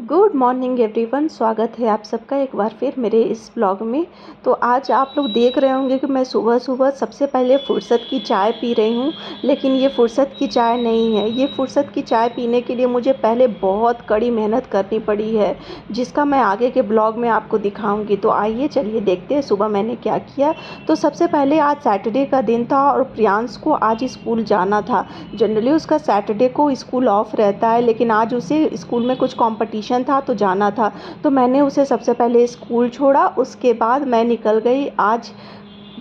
Good morning everyone. स्वागत है आप सबका एक बार फिर मेरे इस ब्लॉग में। तो आज आप लोग देख रहे होंगे कि मैं सुबह सुबह सबसे पहले फ़ुर्सत की चाय पी रही हूँ। लेकिन ये फ़ुर्सत की चाय नहीं है। ये फ़ुर्सत की चाय पीने के लिए मुझे पहले बहुत कड़ी मेहनत करनी पड़ी है, जिसका मैं आगे के ब्लॉग में आपको दिखाऊंगी। तो आइए चलिए देखते हैं सुबह मैंने क्या किया। तो सबसे पहले आज सैटरडे का दिन था और प्रियांश को आज स्कूल जाना था। जनरली उसका सैटरडे को स्कूल ऑफ रहता है, लेकिन आज उसे स्कूल में कुछ कॉम्पिटिशन था तो जाना था। तो मैंने उसे सबसे पहले स्कूल छोड़ा, उसके बाद मैं निकल गई आज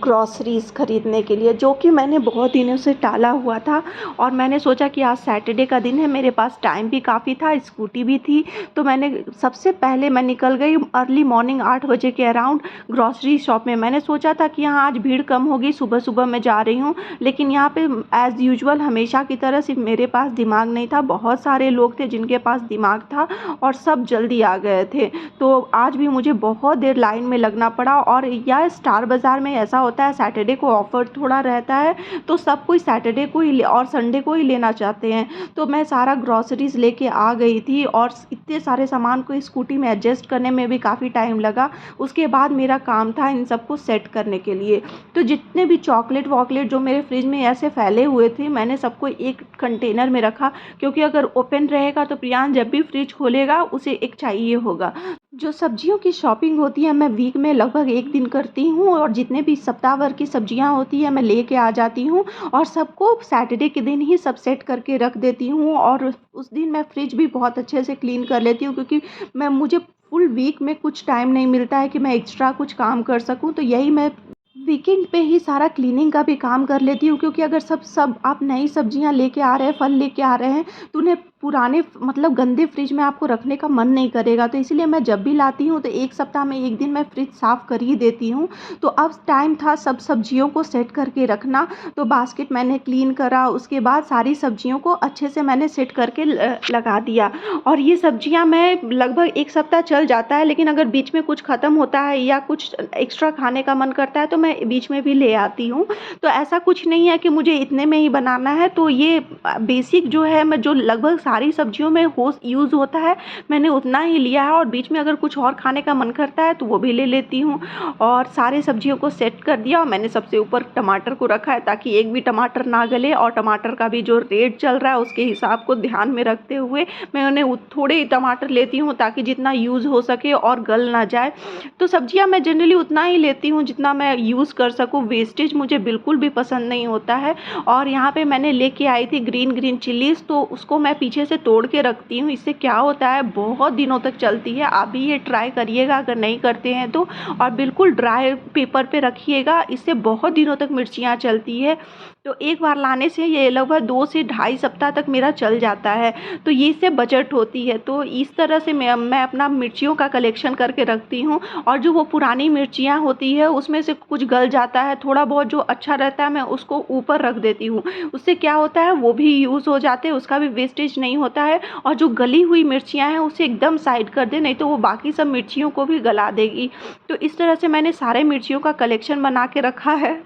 ग्रॉसरीज़ ख़रीदने के लिए, जो कि मैंने बहुत दिनों से टाला हुआ था। और मैंने सोचा कि आज सैटरडे का दिन है, मेरे पास टाइम भी काफ़ी था, स्कूटी भी थी। तो मैंने सबसे पहले मैं निकल गई अर्ली मॉर्निंग 8 बजे के अराउंड ग्रॉसरी शॉप में। मैंने सोचा था कि यहाँ आज भीड़ कम होगी, सुबह सुबह मैं जा रही हूँ, लेकिन यहाँ पे एज़ यूजुअल हमेशा की तरह सिर्फ मेरे पास दिमाग नहीं था, बहुत सारे लोग थे जिनके पास दिमाग था और सब जल्दी आ गए थे। तो आज भी मुझे बहुत देर लाइन में लगना पड़ा। और यह स्टार बाज़ार में ऐसा होता है, सैटरडे को ऑफ़र थोड़ा रहता है, तो सब कोई सैटरडे को ही और संडे को ही लेना चाहते हैं। तो मैं सारा ग्रॉसरीज़ लेके आ गई थी और इतने सारे सामान को स्कूटी में एडजस्ट करने में भी काफ़ी टाइम लगा। उसके बाद मेरा काम था इन सबको सेट करने के लिए। तो जितने भी चॉकलेट वॉकलेट जो मेरे फ्रिज में ऐसे फैले हुए थे, मैंने सबको एक कंटेनर में रखा, क्योंकि अगर ओपन रहेगा तो प्रियांश जब भी फ्रिज खोलेगा उसे एक चाहिए होगा। जो सब्जियों की शॉपिंग होती है मैं वीक में लगभग 1 दिन करती हूँ, और जितने भी सप्ताह भर की सब्जियाँ होती हैं मैं लेके आ जाती हूँ और सबको सैटरडे के दिन ही सब सेट करके रख देती हूँ। और उस दिन मैं फ्रिज भी बहुत अच्छे से क्लीन कर लेती हूँ, क्योंकि मुझे फुल वीक में कुछ टाइम नहीं मिलता है कि मैं एक्स्ट्रा कुछ काम कर सकूँ। तो यही मैं वीकेंड पे ही सारा क्लीनिंग का भी काम कर लेती हूँ, क्योंकि अगर सब आप नई सब्जियां लेके आ रहे हैं, फल लेके आ रहे हैं, तो उन्हें पुराने मतलब गंदे फ्रिज में आपको रखने का मन नहीं करेगा। तो इसलिए मैं जब भी लाती हूँ तो एक सप्ताह में एक दिन मैं फ्रिज साफ़ कर ही देती हूँ। तो अब टाइम था सब सब्जियों को सेट करके रखना। तो बास्केट मैंने क्लीन करा, उसके बाद सारी सब्जियों को अच्छे से मैंने सेट करके लगा दिया। और ये सब्जियां मैं लगभग एक सप्ताह चल जाता है, लेकिन अगर बीच में कुछ ख़त्म होता है या कुछ एक्स्ट्रा खाने का मन करता है तो मैं बीच में भी ले आती हूँ। तो ऐसा कुछ नहीं है कि मुझे इतने में ही बनाना है। तो ये बेसिक जो है, मैं जो लगभग सारी सब्जियों में यूज़ होता है, मैंने उतना ही लिया है। और बीच में अगर कुछ और खाने का मन करता है तो वो भी ले लेती हूँ। और सारे सब्जियों को सेट कर दिया, और मैंने सबसे ऊपर टमाटर को रखा है ताकि एक भी टमाटर ना गले। और टमाटर का भी जो रेट चल रहा है उसके हिसाब को ध्यान में रखते हुए मैं उन्हें थोड़े ही टमाटर लेती हूँ, ताकि जितना यूज़ हो सके और गल ना जाए। तो सब्जियाँ मैं जनरली उतना ही लेती हूँ जितना मैं यूज़ कर सकूँ। वेस्टेज मुझे बिल्कुल भी पसंद नहीं होता है। और यहाँ पे मैंने लेके आई थी ग्रीन चिलीज़, तो उसको मैं पीछे से तोड़ के रखती हूँ। इससे क्या होता है, बहुत दिनों तक चलती है। आप भी ये ट्राई करिएगा अगर नहीं करते हैं तो। और बिल्कुल ड्राई पेपर पे रखिएगा, इससे बहुत दिनों तक मिर्चियाँ चलती है। तो एक बार लाने से ये लगभग 2 से ढाई सप्ताह तक मेरा चल जाता है। तो ये इससे बचत होती है। तो इस तरह से मैं अपना मिर्चियों का कलेक्शन करके रखती हूँ। और जो वो पुरानी मिर्चियाँ होती है उसमें से कुछ गल जाता है, थोड़ा बहुत जो अच्छा रहता है मैं उसको ऊपर रख देती हूँ। उससे क्या होता है, वो भी यूज़ हो जाते हैं, उसका भी वेस्टेज नहीं होता है। और जो गली हुई मिर्चियाँ हैं उसे एकदम साइड कर दे, नहीं तो वो बाकी सब मिर्चियों को भी गला देगी। तो इस तरह से मैंने सारे मिर्चियों का कलेक्शन बना के रखा है।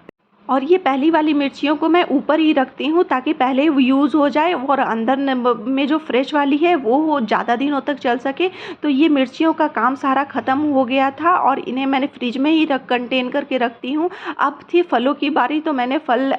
और ये पहली वाली मिर्चियों को मैं ऊपर ही रखती हूँ, ताकि पहले वो यूज़ हो जाए और अंदर में जो फ्रेश वाली है वो ज़्यादा दिनों तक चल सके। तो ये मिर्चियों का काम सारा ख़त्म हो गया था और इन्हें मैंने फ्रिज में ही कंटेन करके रखती हूँ। अब थी फलों की बारी, तो मैंने फल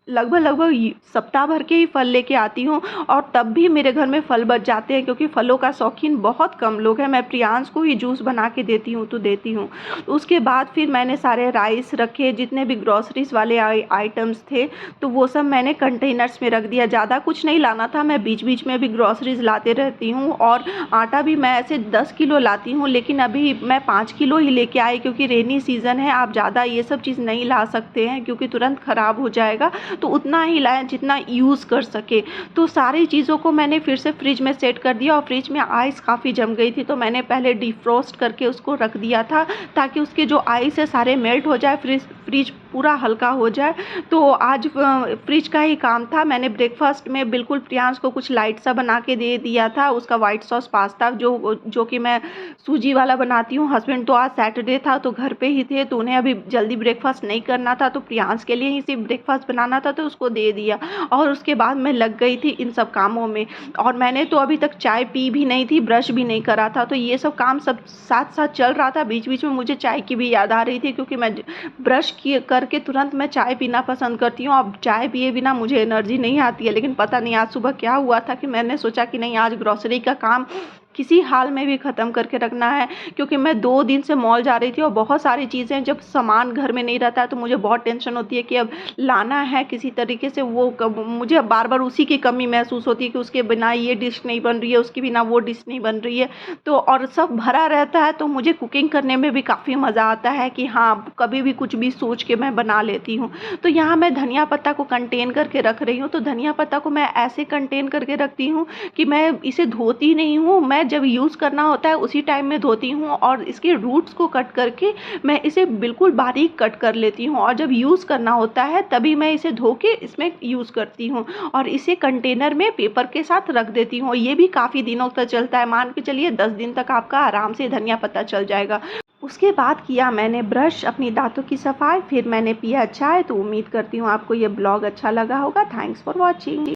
लगभग सप्ताह भर के ही फल लेके आती हूँ, और तब भी मेरे घर में फल बच जाते हैं, क्योंकि फलों का शौकीन बहुत कम लोग हैं। मैं प्रियांश को ही जूस बना के देती हूँ तो देती हूँ। उसके बाद फिर मैंने सारे राइस रखे, जितने भी ग्रॉसरीज वाले आइटम्स थे तो वो सब मैंने कंटेनर्स में रख दिया। ज़्यादा कुछ नहीं लाना था, मैं बीच बीच में भी ग्रॉसरीज लाते रहती हूँ। और आटा भी मैं ऐसे 10 किलो लाती हूँ, लेकिन अभी मैं 5 किलो ही लेके आई, क्योंकि रेनी सीज़न है। आप ज़्यादा ये सब चीज़ नहीं ला सकते हैं, क्योंकि तुरंत ख़राब हो जाएगा। तो उतना ही लाएं जितना यूज़ कर सके। तो सारी चीज़ों को मैंने फिर से फ्रिज में सेट कर दिया। और फ्रिज में आइस काफ़ी जम गई थी, तो मैंने पहले डिफ्रोस्ट करके उसको रख दिया था, ताकि उसके जो आइस है सारे मेल्ट हो जाए, फ्रिज पूरा हल्का हो जाए। तो आज फ्रिज का ही काम था। मैंने ब्रेकफ़ास्ट में बिल्कुल प्रियांश को कुछ लाइट सा बना के दे दिया था, उसका व्हाइट सॉस पास्ता जो कि मैं सूजी वाला बनाती हूँ। हस्बैंड तो आज सैटरडे था तो घर पे ही थे, तो उन्हें अभी जल्दी ब्रेकफ़ास्ट नहीं करना था, तो प्रियांश के लिए ही सिर्फ़ ब्रेकफ़ास्ट बनाना था, तो उसको दे दिया। और उसके बाद मैं लग गई थी इन सब कामों में। और मैंने तो अभी तक चाय पी भी नहीं थी, ब्रश भी नहीं करा था, तो ये सब काम सब साथ-साथ चल रहा था। बीच-बीच में मुझे चाय की भी याद आ रही थी, क्योंकि मैं ब्रश किए करके तुरंत मैं चाय पीना पसंद करती हूँ। अब चाय पिए बिना मुझे एनर्जी नहीं आती है, लेकिन पता नहीं आज सुबह क्या हुआ था कि मैंने सोचा कि नहीं, आज ग्रोसरी का काम किसी हाल में भी ख़त्म करके रखना है। क्योंकि मैं 2 दिन से मॉल जा रही थी और बहुत सारी चीज़ें, जब सामान घर में नहीं रहता है तो मुझे बहुत टेंशन होती है कि अब लाना है किसी तरीके से, वो कब मुझे बार-बार उसी की कमी महसूस होती है कि उसके बिना ये डिश नहीं बन रही है, उसके बिना वो डिश नहीं बन रही है। तो और सब भरा रहता है, तो मुझे कुकिंग करने में भी काफ़ी मज़ा आता है कि हाँ, कभी भी कुछ भी सोच के मैं बना लेती हूँ। तो यहाँ मैं धनिया पत्ता को कंटेन करके रख रही हूँ, तो धनिया पत्ता को मैं ऐसे कंटेन करके रखती हूँ कि मैं इसे धोती नहीं हूँ। मैं जब यूज़ करना होता है उसी टाइम में धोती हूँ, और इसके रूट्स को कट करके मैं इसे बिल्कुल बारीक कट कर लेती हूँ, और जब यूज़ करना होता है तभी मैं इसे धो के इसमें यूज़ करती हूँ, और इसे कंटेनर में पेपर के साथ रख देती हूँ। ये भी काफ़ी दिनों तक चलता है, मान के चलिए 10 दिन तक आपका आराम से धनिया पत्ता चल जाएगा। उसके बाद किया मैंने ब्रश, अपनी दाँतों की सफाई, फिर मैंने पिया चाय। तो उम्मीद करती हूँ आपको ये ब्लॉग अच्छा लगा होगा। Thanks for watching.